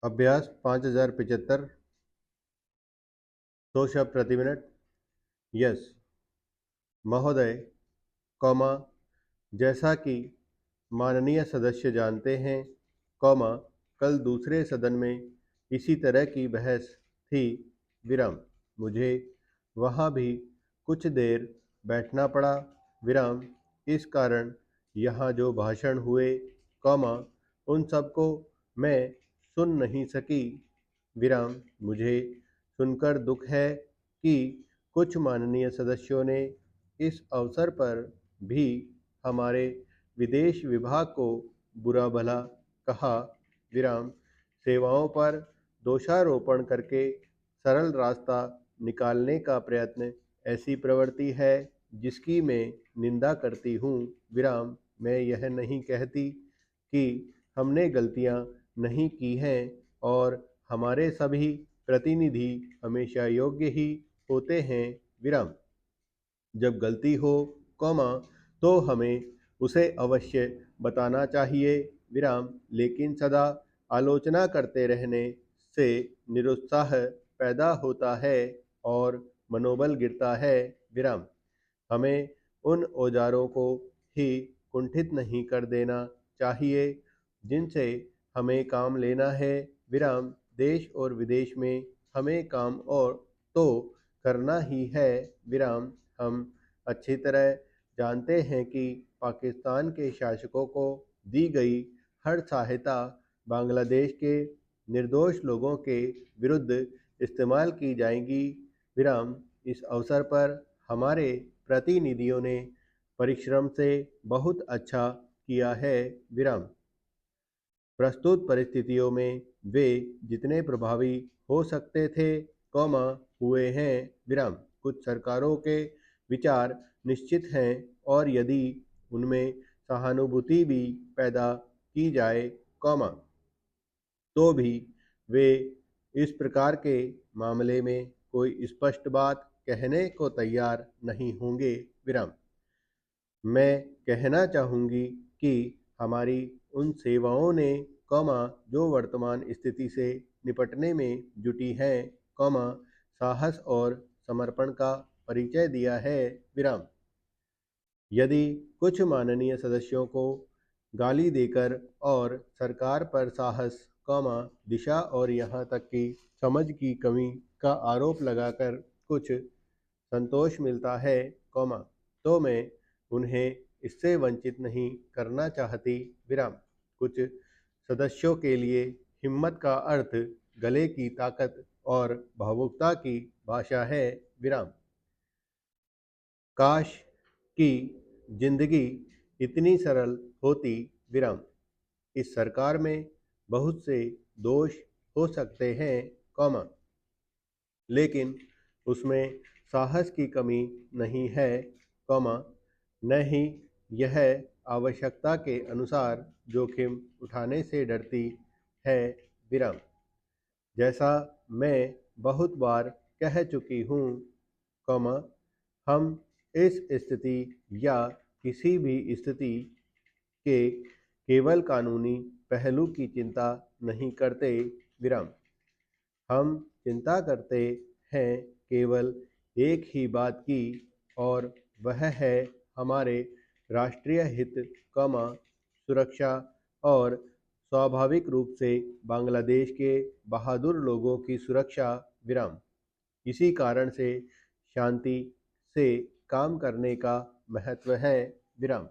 अभ्यास 5075 100 शब्द प्रति मिनट। यस महोदय, कौमा, जैसा कि माननीय सदस्य जानते हैं, कौमा, कल दूसरे सदन में इसी तरह की बहस थी, विराम। मुझे वहाँ भी कुछ देर बैठना पड़ा, विराम। इस कारण यहाँ जो भाषण हुए, कौमा, उन सबको मैं सुन नहीं सकी, विराम। मुझे सुनकर दुख है कि कुछ माननीय सदस्यों ने इस अवसर पर भी हमारे विदेश विभाग को बुरा भला कहा, विराम। सेवाओं पर दोषारोपण करके सरल रास्ता निकालने का प्रयत्न ऐसी प्रवृत्ति है जिसकी मैं निंदा करती हूँ, विराम। मैं यह नहीं कहती कि हमने गलतियाँ नहीं की हैं और हमारे सभी प्रतिनिधि हमेशा योग्य ही होते हैं, विराम। जब गलती हो, कौमा, तो हमें उसे अवश्य बताना चाहिए, विराम। लेकिन सदा आलोचना करते रहने से निरुत्साह पैदा होता है और मनोबल गिरता है, विराम। हमें उन औजारों को ही कुंठित नहीं कर देना चाहिए जिनसे हमें काम लेना है, विराम। देश और विदेश में हमें काम और तो करना ही है, विराम। हम अच्छी तरह जानते हैं कि पाकिस्तान के शासकों को दी गई हर सहायता बांग्लादेश के निर्दोष लोगों के विरुद्ध इस्तेमाल की जाएगी, विराम। इस अवसर पर हमारे प्रतिनिधियों ने परिश्रम से बहुत अच्छा किया है, विराम। प्रस्तुत परिस्थितियों में वे जितने प्रभावी हो सकते थे, कौमा, हुए हैं, विराम। कुछ सरकारों के विचार निश्चित हैं और यदि उनमें सहानुभूति भी पैदा की जाए, कौमा, तो भी वे इस प्रकार के मामले में कोई स्पष्ट बात कहने को तैयार नहीं होंगे, विराम। मैं कहना चाहूँगी कि हमारी उन सेवाओं ने, कौमा, जो वर्तमान स्थिति से निपटने में जुटी हैं, कौमा, साहस और समर्पण का परिचय दिया है, विराम। यदि कुछ माननीय सदस्यों को गाली देकर और सरकार पर साहस, कौमा, दिशा और यहाँ तक कि समझ की कमी का आरोप लगाकर कुछ संतोष मिलता है, कौमा, तो मैं उन्हें इससे वंचित नहीं करना चाहती, विराम। कुछ सदस्यों के लिए हिम्मत का अर्थ गले की ताकत और भावुकता की भाषा है, विराम। काश कि जिंदगी इतनी सरल होती, विराम। इस सरकार में बहुत से दोष हो सकते हैं, कौमा, लेकिन उसमें साहस की कमी नहीं है, कौमा, न ही यह आवश्यकता के अनुसार जोखिम उठाने से डरती है, विराम। जैसा मैं बहुत बार कह चुकी हूँ, कौमा, हम इस स्थिति या किसी भी स्थिति के केवल कानूनी पहलू की चिंता नहीं करते, विराम। हम चिंता करते हैं केवल एक ही बात की, और वह है हमारे राष्ट्रीय हित, कौमा, सुरक्षा और स्वाभाविक रूप से बांग्लादेश के बहादुर लोगों की सुरक्षा, विराम। इसी कारण से शांति से काम करने का महत्व है, विराम।